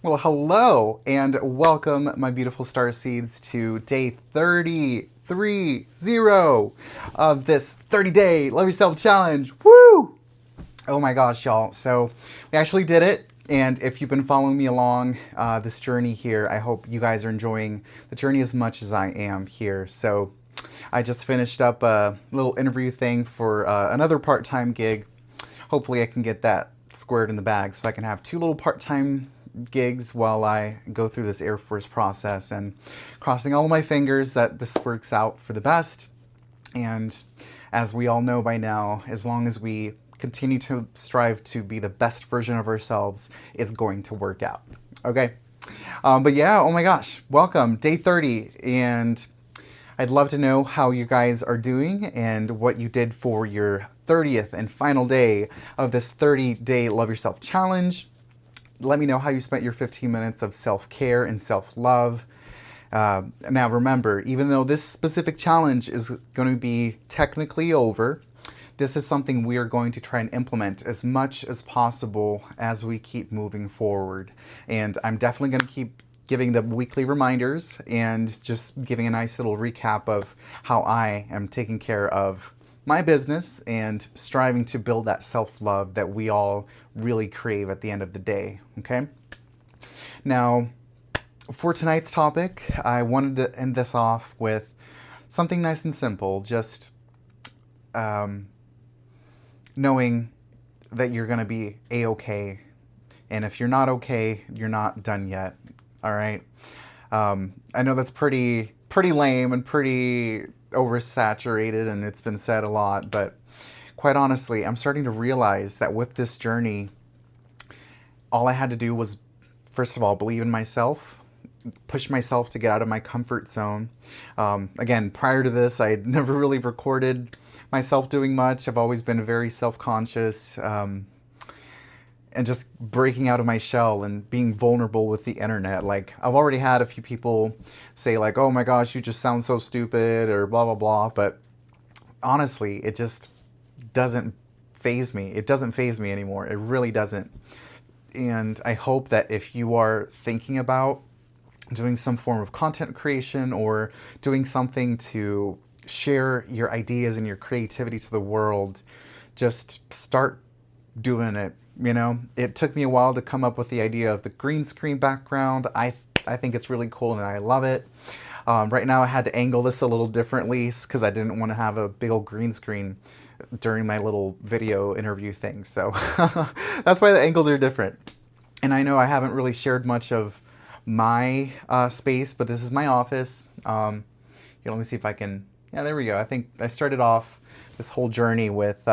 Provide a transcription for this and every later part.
Well, hello and welcome, my beautiful star seeds, to day 30 of this 30-day Love Yourself Challenge. Woo! Oh my gosh, y'all. So we actually did it. And if you've been following me along this journey here, I hope you guys are enjoying the journey as much as I am here. So I just finished up a little interview thing for another part-time gig. Hopefully I can get that squared in the bag so I can have two little part-time gigs while I go through this Air Force process, and crossing all my fingers that this works out for the best. And as we all know by now, as long as we continue to strive to be the best version of ourselves, it's going to work out. Okay? But yeah, oh my gosh, welcome, day 30. And I'd love to know how you guys are doing and what you did for your 30th and final day of this 30-day Love Yourself Challenge. Let me know how you spent your 15 minutes of self-care and self-love. Now remember, even though this specific challenge is going to be technically over, this is something we are going to try and implement as much as possible as we keep moving forward. And I'm definitely going to keep giving the weekly reminders and just giving a nice little recap of how I am taking care of my business and striving to build that self-love that we all really crave at the end of the day, okay? Now, for tonight's topic, I wanted to end this off with something nice and simple, just knowing that you're gonna be a-okay, and if you're not okay, you're not done yet, all right? I know that's pretty lame and pretty oversaturated, and it's been said a lot, but quite honestly, I'm starting to realize that with this journey, all I had to do was, first of all, believe in myself, push myself to get out of my comfort zone. Again, prior to this, I had never really recorded myself doing much. I've always been very self-conscious, and just breaking out of my shell and being vulnerable with the internet. Like, I've already had a few people say like, oh my gosh, you just sound so stupid or blah, blah, blah. But honestly, it just doesn't faze me. It doesn't faze me anymore. It really doesn't. And I hope that if you are thinking about doing some form of content creation or doing something to share your ideas and your creativity to the world, just start doing it. You know, it took me a while to come up with the idea of the green screen background. I think it's really cool and I love it. Right now I had to angle this a little differently because I didn't want to have a big old green screen during my little video interview thing. So that's why the angles are different. And I know I haven't really shared much of my space, but this is my office. Here, let me see if I can, yeah, there we go. I think I started off this whole journey with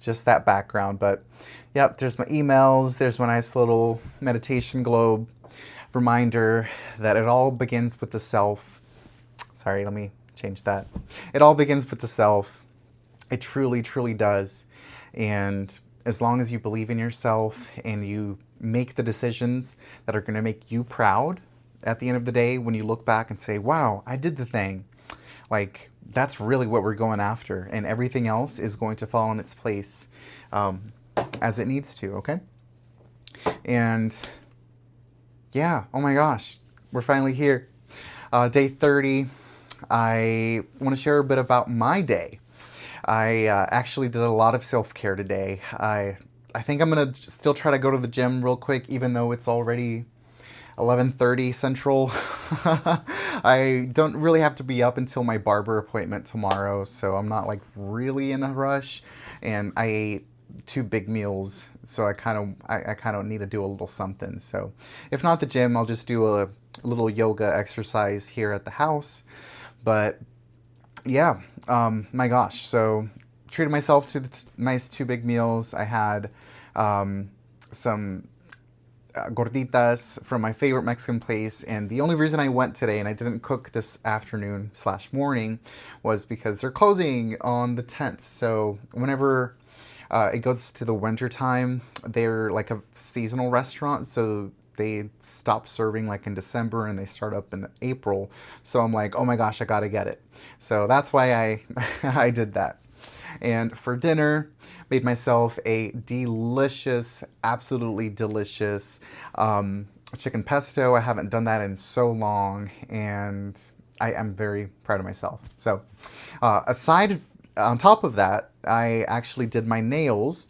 just that background, but yep, there's my emails, there's my nice little meditation globe reminder that it all begins with the self. Sorry, let me change that. It all begins with the self. It truly, truly does. And as long as you believe in yourself and you make the decisions that are going to make you proud at the end of the day, when you look back and say, wow, I did the thing, like, that's really what we're going after, and everything else is going to fall in its place as it needs to, okay? And yeah, oh my gosh, we're finally here. Day 30, I want to share a bit about my day. I actually did a lot of self-care today. I think I'm going to still try to go to the gym real quick, even though it's already 11:30 Central. I don't really have to be up until my barber appointment tomorrow, so I'm not like really in a rush. And I ate 2 big meals, so I kind of need to do a little something. So if not the gym, I'll just do a little yoga exercise here at the house. But yeah, my gosh, so treated myself to the nice 2 big meals. I had some gorditas from my favorite Mexican place, and the only reason I went today and I didn't cook this afternoon / morning was because they're closing on the 10th. So whenever it goes to the winter time, they're like a seasonal restaurant, so they stop serving like in December and they start up in April. So I'm like, oh my gosh, I gotta get it. So that's why I I did that. And for dinner, made myself a delicious, absolutely delicious chicken pesto. I haven't done that in so long, and I am very proud of myself. So, on top of that, I actually did my nails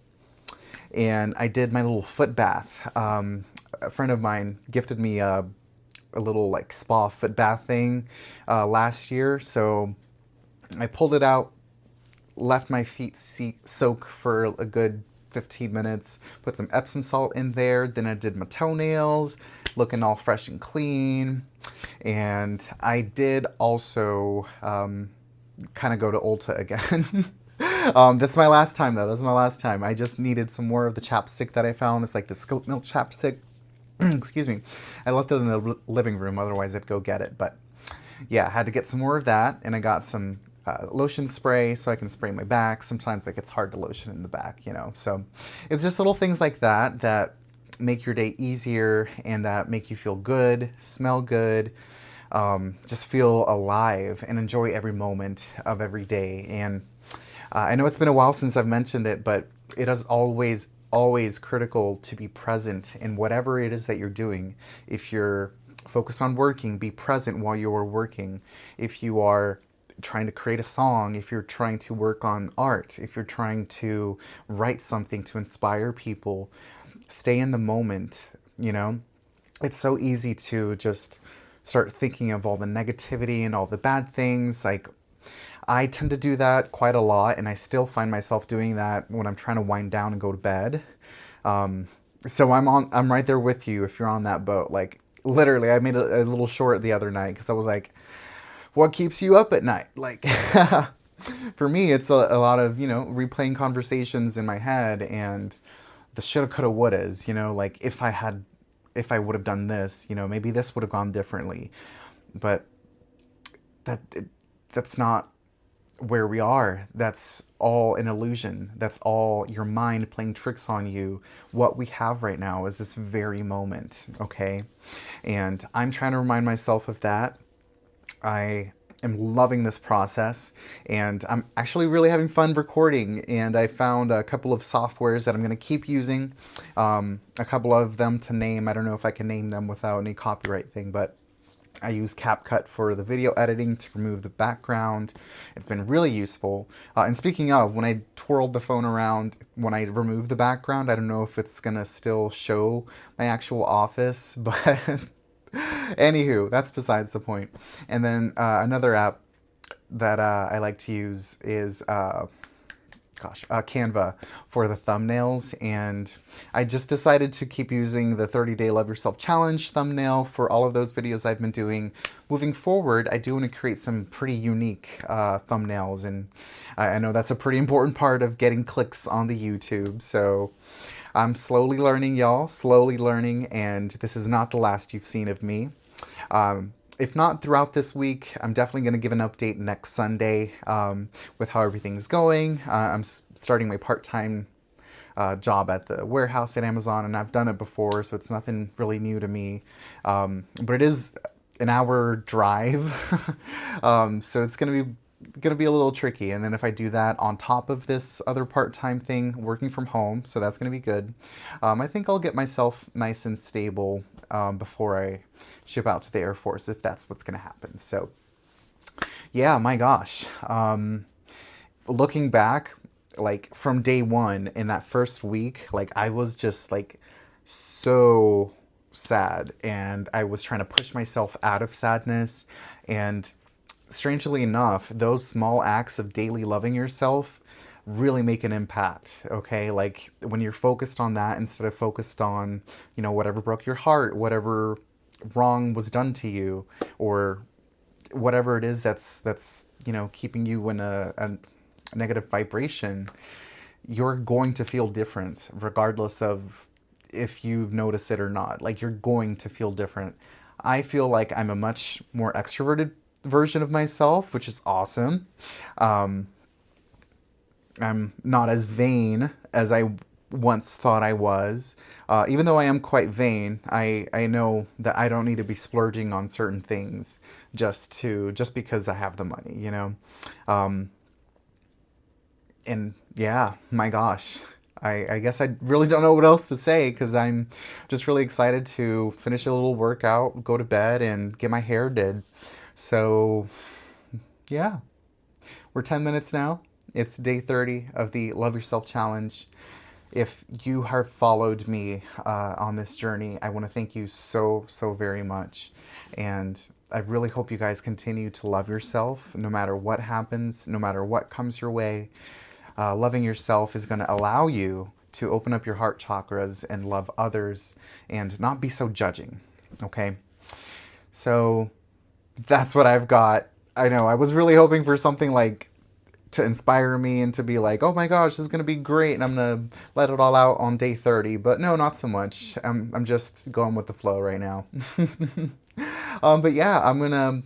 and I did my little foot bath. A friend of mine gifted me a little like spa foot bath thing last year, so I pulled it out, left my feet soak for a good 15 minutes, put some Epsom salt in there, then I did my toenails, looking all fresh and clean. And I did also kind of go to Ulta again. That's my last time though. That's my last time. I just needed some more of the chapstick that I found. It's like the Scope Milk chapstick. Excuse me. I left it in the living room, otherwise I'd go get it. But yeah, I had to get some more of that, and I got some lotion spray so I can spray my back. Sometimes like it's hard to lotion in the back, you know. So it's just little things like that that make your day easier and that make you feel good, smell good, just feel alive and enjoy every moment of every day. And I know it's been a while since I've mentioned it, but it is always critical to be present in whatever it is that you're doing. If you're focused on working, be present while you are working. If you are trying to create a song, if you're trying to work on art, if you're trying to write something to inspire people, stay in the moment, you know? It's so easy to just start thinking of all the negativity and all the bad things. Like, I tend to do that quite a lot, and I still find myself doing that when I'm trying to wind down and go to bed. So I'm right there with you if you're on that boat. Like, literally, I made a little short the other night because I was like, what keeps you up at night? Like, for me, it's a lot of, you know, replaying conversations in my head and the shoulda, coulda, wouldas, you know, like if I would have done this, you know, maybe this would have gone differently. But that that's not where we are. That's all an illusion. That's all your mind playing tricks on you. What we have right now is this very moment, okay? And I'm trying to remind myself of that. I am loving this process, and I'm actually really having fun recording, and I found a couple of softwares that I'm going to keep using, a couple of them to name. I don't know if I can name them without any copyright thing, but I use CapCut for the video editing to remove the background. It's been really useful. And speaking of, when I twirled the phone around, when I removed the background, I don't know if it's going to still show my actual office, but anywho, that's besides the point. And then another app that I like to use is Canva for the thumbnails, and I just decided to keep using the 30-day Love Yourself Challenge thumbnail for all of those videos I've been doing. Moving forward, I do want to create some pretty unique thumbnails, and I know that's a pretty important part of getting clicks on the YouTube, so I'm slowly learning, y'all, slowly learning, and this is not the last you've seen of me. If not throughout this week, I'm definitely going to give an update next Sunday with how everything's going. I'm starting my part-time job at the warehouse at Amazon, and I've done it before, so it's nothing really new to me. But it is an hour drive, so it's going to be a little tricky. And then if I do that on top of this other part-time thing, working from home, so that's going to be good. I think I'll get myself nice and stable before I ship out to the Air Force, if that's what's going to happen. So yeah, my gosh. Looking back, like from day one in that first week, like I was just like so sad, and I was trying to push myself out of sadness. And strangely enough, those small acts of daily loving yourself really make an impact, okay? Like when you're focused on that instead of focused on, you know, whatever broke your heart, whatever wrong was done to you, or whatever it is that's you know, keeping you in a negative vibration, you're going to feel different regardless of if you notice it or not. Like, you're going to feel different. I feel like I'm a much more extroverted version of myself, which is awesome. I'm not as vain as I once thought I was. Even though I am quite vain, I know that I don't need to be splurging on certain things just because I have the money, you know? And yeah, my gosh. I guess I really don't know what else to say because I'm just really excited to finish a little workout, go to bed, and get my hair did. So, yeah, we're 10 minutes now. It's day 30 of the Love Yourself Challenge. If you have followed me on this journey, I want to thank you so, so very much. And I really hope you guys continue to love yourself no matter what happens, no matter what comes your way. Loving yourself is going to allow you to open up your heart chakras and love others and not be so judging. Okay? So that's what I've got. I know I was really hoping for something like to inspire me and to be like, oh my gosh, this is going to be great and I'm going to let it all out on day 30. But no, not so much. I'm just going with the flow right now. But yeah, I'm going to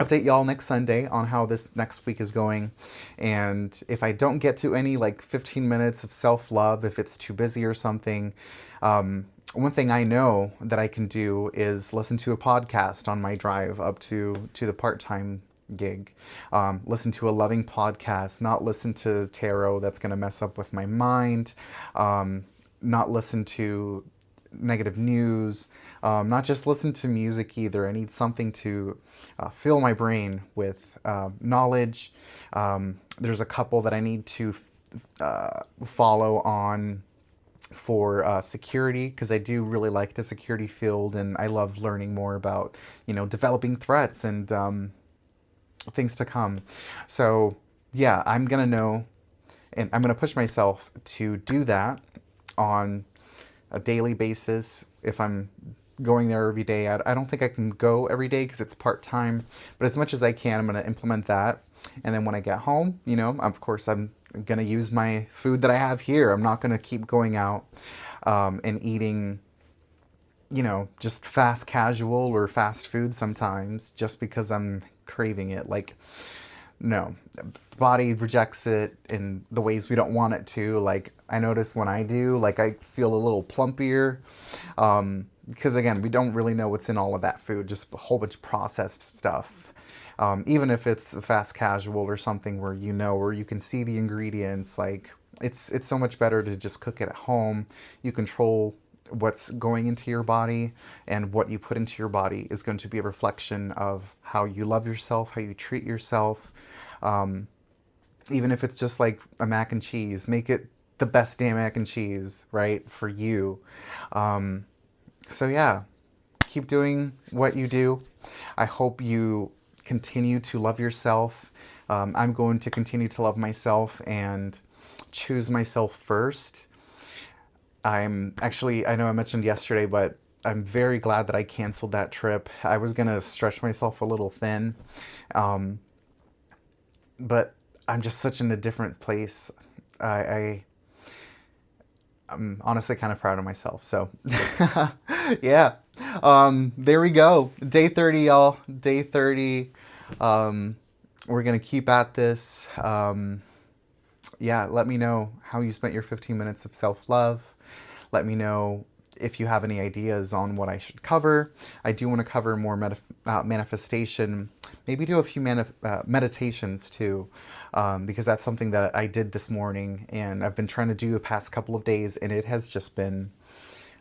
update y'all next Sunday on how this next week is going. And if I don't get to any like 15 minutes of self-love, if it's too busy or something, one thing I know that I can do is listen to a podcast on my drive up to the part-time gig. Listen to a loving podcast, not listen to tarot that's going to mess up with my mind, not listen to negative news, not just listen to music either. I need something to fill my brain with knowledge. There's a couple that I need to follow on for security because I do really like the security field and I love learning more about, developing threats and things to come. So yeah, I'm going to know and I'm going to push myself to do that on a daily basis. If I'm going there every day, I don't think I can go every day because it's part-time, but as much as I can, I'm going to implement that. And then when I get home, of course, I'm going to use my food that I have here. I'm not going to keep going out and eating, just fast casual or fast food sometimes just because I'm craving it. Like, no, the body rejects it in the ways we don't want it to. Like, I notice when I do, like, I feel a little plumpier. Because again, we don't really know what's in all of that food, just a whole bunch of processed stuff. Even if it's fast casual or something where where you can see the ingredients, like it's so much better to just cook it at home. You control what's going into your body, and what you put into your body is going to be a reflection of how you love yourself, how you treat yourself. Even if it's just like a mac and cheese, make it the best damn mac and cheese, right, for you. So yeah, keep doing what you do. I hope you continue to love yourself. I'm going to continue to love myself and choose myself first. I know I mentioned yesterday, but I'm very glad that I canceled that trip. I was going to stretch myself a little thin. But I'm just such in a different place. I'm honestly kind of proud of myself. So yeah, there we go. Day 30, y'all. Day 30. We're going to keep at this. Yeah, let me know how you spent your 15 minutes of self-love. Let me know if you have any ideas on what I should cover. I do want to cover more manifestation, maybe do a few meditations too, because that's something that I did this morning and I've been trying to do the past couple of days, and it has just been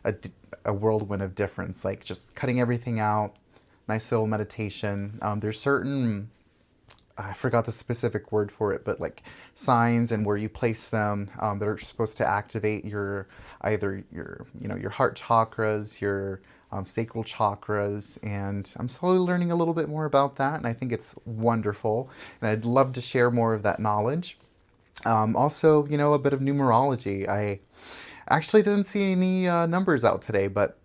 a whirlwind of difference, like just cutting everything out, nice little meditation. There's certain, I forgot the specific word for it, but like signs and where you place them that are supposed to activate either your heart chakras, your sacral chakras, and I'm slowly learning a little bit more about that, and I think it's wonderful, and I'd love to share more of that knowledge. Also, a bit of numerology. I actually didn't see any numbers out today, but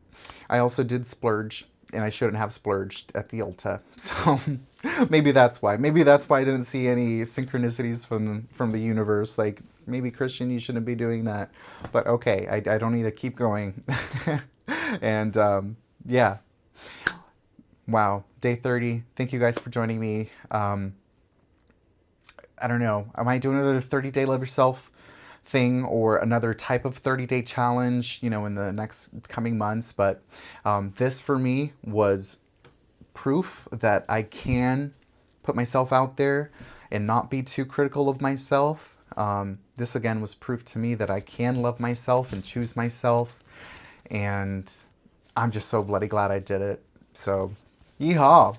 I also did splurge, and I shouldn't have splurged at the Ulta. So maybe that's why. Maybe that's why I didn't see any synchronicities from the universe. Like, maybe, Christian, you shouldn't be doing that. But okay, I don't need to keep going. And yeah. Wow. Day 30. Thank you guys for joining me. I don't know. Am I doing another 30-day Love Yourself thing or another type of 30-day challenge, in the next coming months? But this for me was proof that I can put myself out there and not be too critical of myself. This again was proof to me that I can love myself and choose myself. And I'm just so bloody glad I did it. So, yeehaw.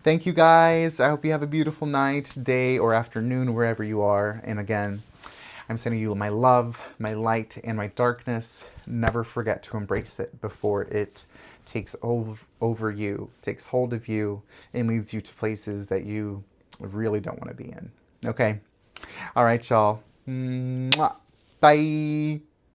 Thank you guys. I hope you have a beautiful night, day, or afternoon, wherever you are. And again, I'm sending you my love, my light, and my darkness. Never forget to embrace it before it takes over you, takes hold of you, and leads you to places that you really don't want to be in. Okay? All right, y'all. Mwah. Bye.